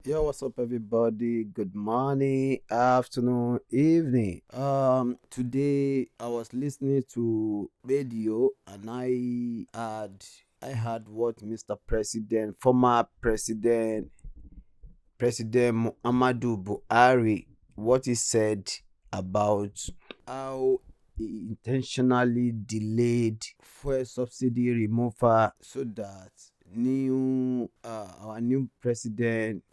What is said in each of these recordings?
Yo, what's up, everybody? Good morning, afternoon, evening. Today I was listening to radio and I had what Mr. President, former President Muhammadu Buhari, what he said about how he intentionally delayed fuel subsidy removal so that our new president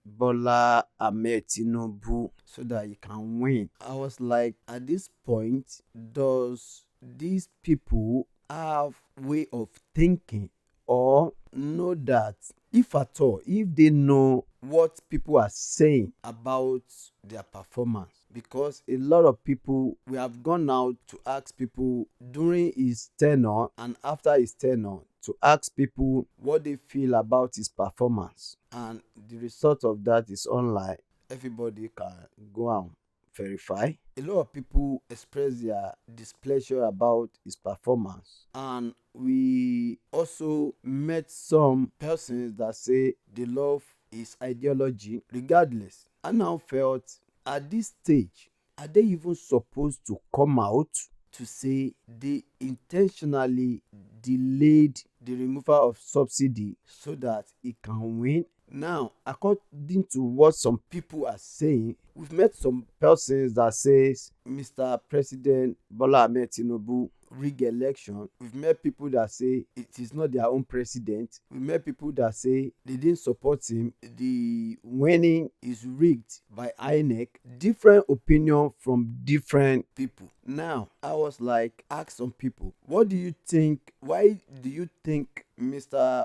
Bola Ahmed Tinubu, so that he can win. I was like, at this point, does these people have way of thinking, or know that, if at all, if they know what people are saying about their performance? Because a lot of people, we have gone out to ask people during his tenure and after his tenure, to ask people what they feel about his performance, and the result of that is online. Everybody can go and verify. A lot of people express their displeasure about his performance, and we also met some persons that say they love his ideology. Regardless, I now felt, at this stage, are they even supposed to come out to say they intentionally delayed the removal of subsidy so that it can win? Now, according to what some people are saying, we've met some persons that says Mr. President Bola Ahmed Tinubu rig election. We've met people that say it is not their own president. We've met people that say they didn't support him. The winning is rigged by INEC. Different opinion from different people. Now, I was like, ask some people, what do you think? Why do you think Mr.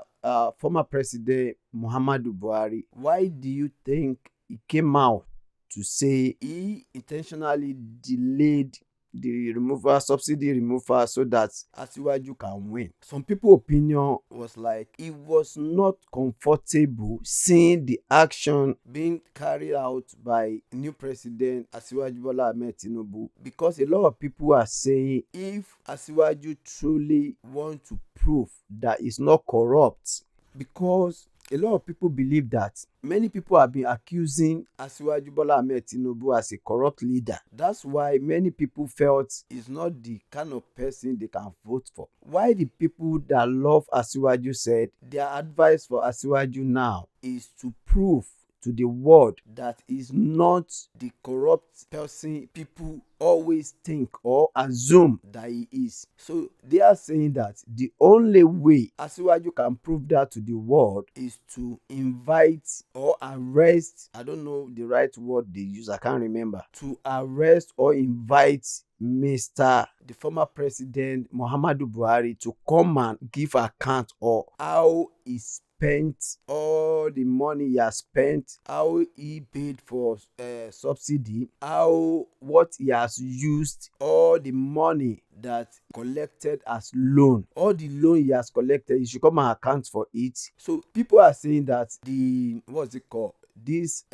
Former President Muhammadu Buhari, why do you think he came out to say he intentionally delayed the subsidy removal so that Asiwaju can win? Some people opinion was like, it was not comfortable seeing the action being carried out by new president Asiwaju Bola Ahmed Tinubu, because a lot of people are saying, if Asiwaju truly want to prove that it's not corrupt, because a lot of people believe that many people have been accusing Asiwaju Bola Ahmed Tinubu as a corrupt leader. That's why many people felt he's not the kind of person they can vote for. Why the people that love Asiwaju said their advice for Asiwaju now is to prove to the world that is not the corrupt person people always think or assume that he is. So they are saying that the only way Asiwaju can prove that to the world is to invite or arrest, I don't know the right word they use, I can't remember, to arrest or invite the former president Muhammadu Buhari to come and give account of how he spent all the money he has spent, how he paid for subsidy, what he has used, all the money that collected as loan, all the loan he has collected, he should come and account for it. So people are saying that this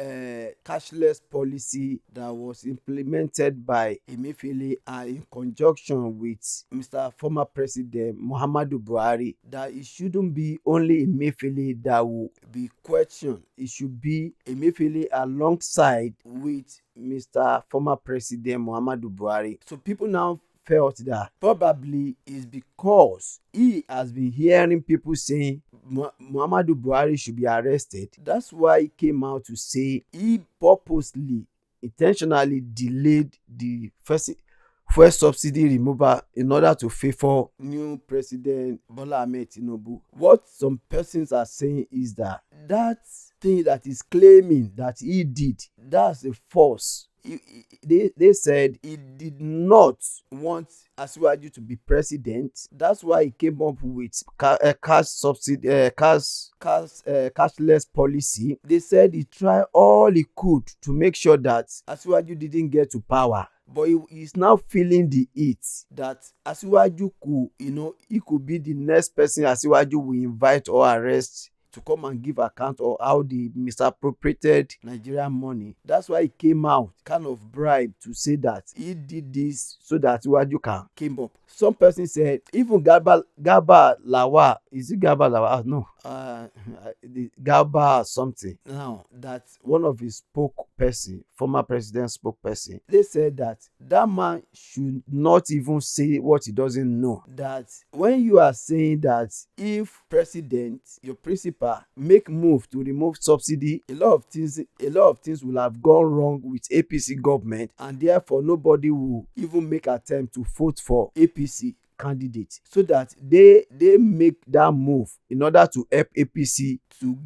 cashless policy that was implemented by Emefiele and in conjunction with Mr. Former President Muhammadu Buhari, that it shouldn't be only Emefiele that will be questioned. It should be Emefiele alongside with Mr. Former President Muhammadu Buhari. So people now felt that probably is because he has been hearing people saying Muhammadu Buhari should be arrested. That's why he came out to say he purposely, intentionally delayed the first fuel subsidy removal in order to favor new president Bola Ahmed Tinubu. What some persons are saying is that thing that is claiming that he did, that's a false. They said he did not want Asiwaju to be president. That's why he came up with cashless policy. They said he tried all he could to make sure that Asiwaju didn't get to power. But he is now feeling the heat that Asiwaju he could be the next person Asiwaju will invite or arrest to come and give account of how they misappropriated Nigerian money. That's why he came out, kind of bribe, to say that he did this so that Asiwaju can came up. Some person said even Garba Lawal, is it Garba Lawal? No, the Garba something. Now that one of his spokesperson, former president spokesperson, they said that that man should not even say what he doesn't know. That when you are saying that if president, your principal, make move to remove subsidy, a lot of things will have gone wrong with APC government, and therefore nobody will even make attempt to vote for APC candidate, so that they make that move in order to help APC to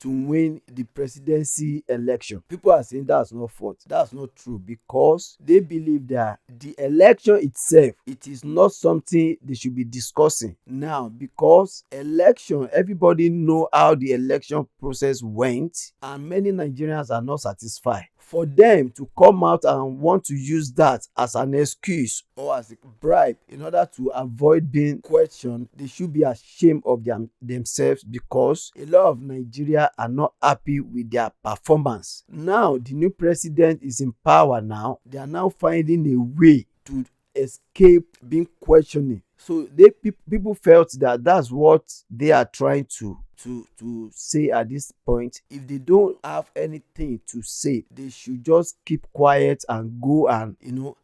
win the presidency election. People are saying that's not fault. That's not true, because they believe that the election itself, it is not something they should be discussing now, because election, everybody know how the election process went, and many Nigerians are not satisfied. For them to come out and want to use that as an excuse or as a bribe in order to avoid being questioned, they should be ashamed of themselves, because a lot of Nigeria are not happy with their performance. Now the new president is in power. Now they are now finding a way to escape being questioning. So people felt that that's what they are trying to say at this point. If they don't have anything to say, they should just keep quiet and go. And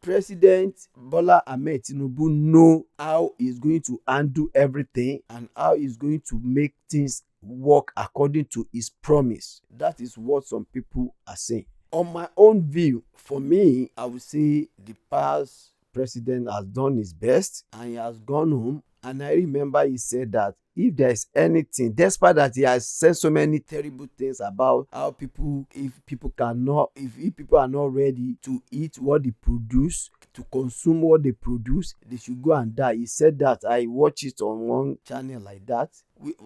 President Bola Ahmed Tinubu know how he's going to undo everything and how he's going to make things work according to his promise. That is what some people are saying. On my own view, for me, I would say the past president has done his best and he has gone home. And I remember he said that if there is anything, despite that he has said so many terrible things about how if people are not ready to eat what they produce, to consume what they produce, they should go and die. He said that. I watched it on one channel like that.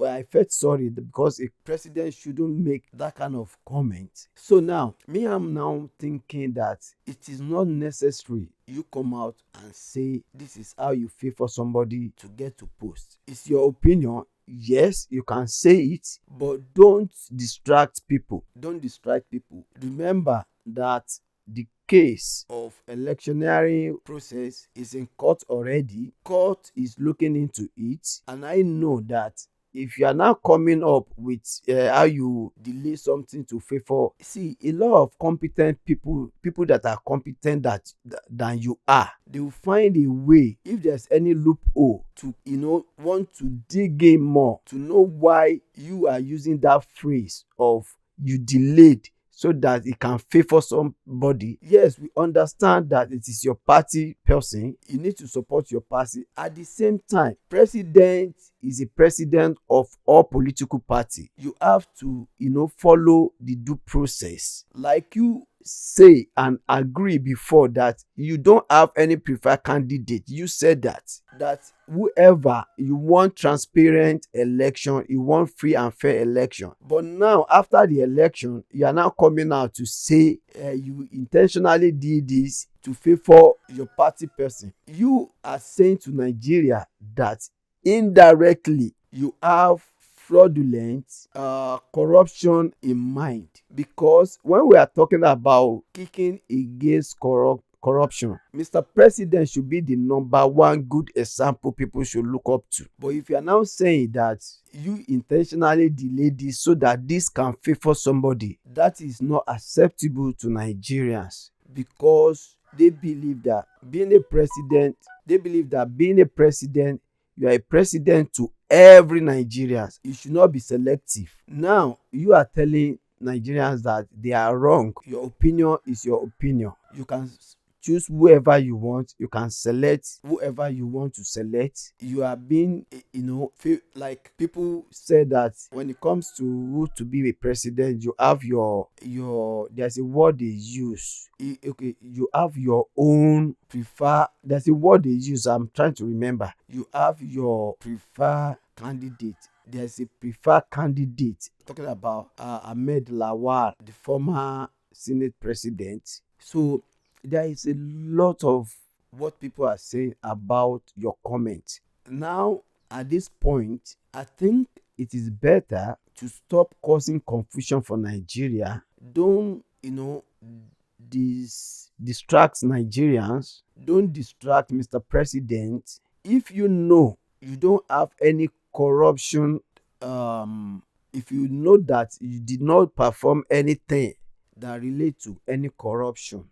I felt sorry, because a president shouldn't make that kind of comment. So now, I'm now thinking that it is not necessary you come out and say this is how you feel for somebody to get to post. It's your opinion. Yes, you can say it, but don't distract people. Remember that the case of electioneering process is in court already. Court is looking into it, and I know that if you are now coming up with how you delay something to favor, see, a lot of competent people that are competent than you are, they will find a way. If there's any loophole to want to dig in more, to know why you are using that phrase of you delayed, so that it can favor somebody. Yes, we understand that it is your party person. You need to support your party. At the same time, president is a president of all political party. You have to, follow the due process. Like you say and agree before that you don't have any preferred candidate. You said that whoever you want transparent election, you want free and fair election. But now after the election, you are now coming out to say you intentionally did this to favor your party person. You are saying to Nigeria that indirectly you have fraudulent corruption in mind, because when we are talking about kicking against corruption, Mr. President should be the number one good example people should look up to. But if you are now saying that you intentionally delay this so that this can favor somebody, that is not acceptable to Nigerians, because they believe that being a president, you are a president to every Nigerian. You should not be selective. Now you are telling Nigerians that they are wrong. Your opinion is your opinion. You can choose whoever you want. You can select whoever you want to select. You are being, feel like people say that when it comes to who to be a president, you have your there's a word they use. Okay, you have your own prefer. There's a word they use. I'm trying to remember. You have your preferred candidate. There's a preferred candidate. Talking about Ahmed Lawal, the former Senate president. So there is a lot of what people are saying about your comment. Now, at this point, I think it is better to stop causing confusion for Nigeria. Don't, distract Nigerians. don't distract Mr. President. If you know you don't have any corruption, if you know that you did not perform anything that relate to any corruption,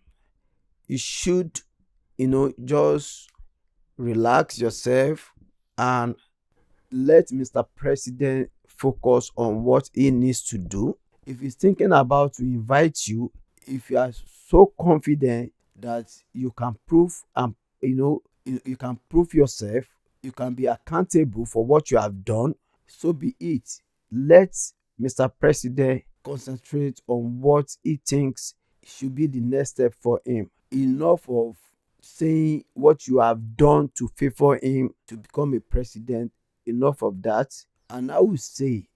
you should, just relax yourself and let Mr. President focus on what he needs to do. If he's thinking about to invite you, if you are so confident that you can prove and you can prove yourself, you can be accountable for what you have done, so be it. Let Mr. President concentrate on what he thinks should be the next step for him. Enough of saying what you have done to favor him to become a president. Enough of that. And I will say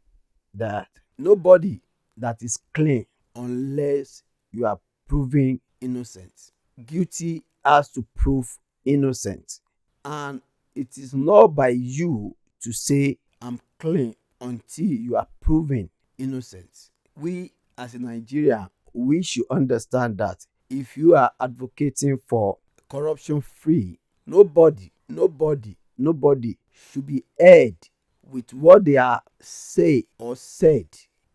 that nobody that is clean unless you are proven innocent. Guilty has to prove innocent. And it is not by you to say I'm clean until you are proven innocent. We as a Nigerian, we should understand that if you are advocating for corruption free, nobody should be held with what they are say or said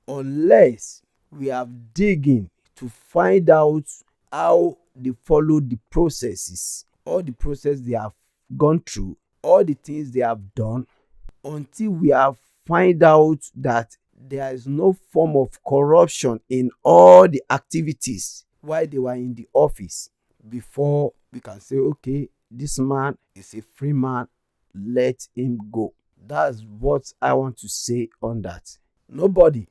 unless we have digging to find out how they follow the processes, all the process they have gone through, all the things they have done, until we have find out that there is no form of corruption in all the activities while they were in the office, before we can say, okay, this man is a free man, let him go. That's what I want to say on that. Nobody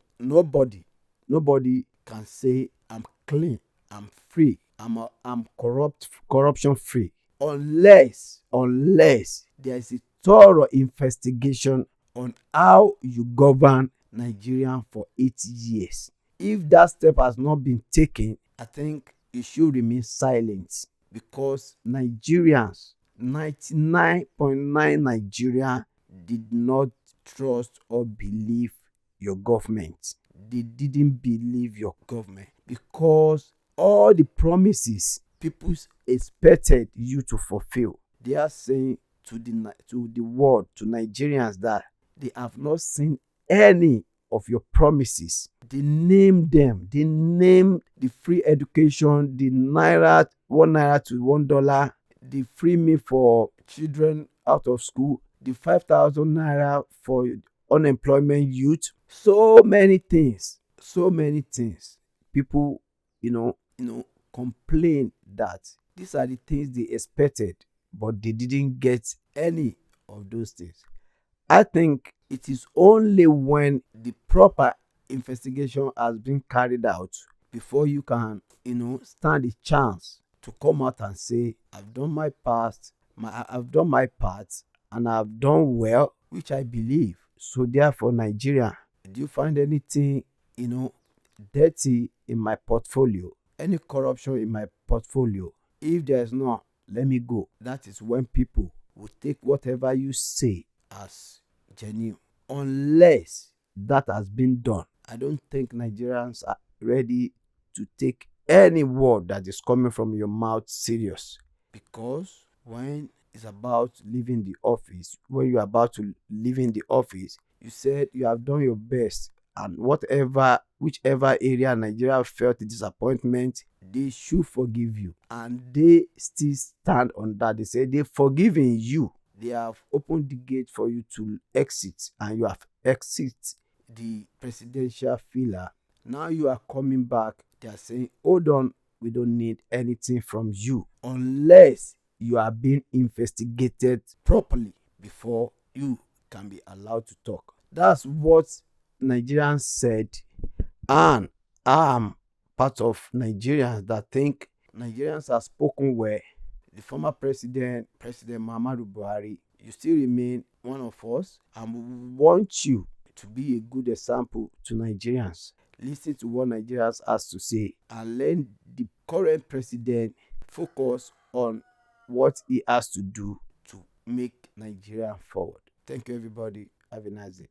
can say I'm clean, I'm free, I'm corruption free, unless there is a thorough investigation on how you govern Nigeria for 8 years. If that step has not been taken, I think you should remain silent, because Nigerians, 99.9 Nigeria, did not trust or believe your government. They didn't believe your government because all the promises people expected you to fulfill, they are saying to the world, to Nigerians, that they have not seen any of your promises. They named them. They named the free education, the naira, 1 naira to $1, the free meal for children out of school, the 5,000 naira for unemployment youth. So many things. People, complain that these are the things they expected, but they didn't get any of those things. I think it is only when the proper investigation has been carried out before you can, stand a chance to come out and say, I've done my part, I've done my part, and I've done well, which I believe. So therefore, Nigeria, do you find anything, dirty in my portfolio? Any corruption in my portfolio? If there's not, let me go. That is when people will take whatever you say as genuine. Unless that has been done, I don't think Nigerians are ready to take any word that is coming from your mouth serious. Because when it's about leaving the office, when you're about to leave in the office, you said you have done your best, and whichever area Nigeria felt disappointment, they should forgive you, and they still stand on that. They say they've forgiven you. They have opened the gate for you to exit, and you have exit the presidential filler. Now you are coming back. They are saying, hold on, we don't need anything from you unless you are being investigated properly before you can be allowed to talk. That's what Nigerians said, and I'm part of Nigerians that think Nigerians have spoken well. The former President Muhammadu Buhari, you still remain one of us, and we want you to be a good example to Nigerians. Listen to what Nigerians has to say and let the current president focus on what he has to do to make Nigeria forward. Thank you, everybody. Have a nice day.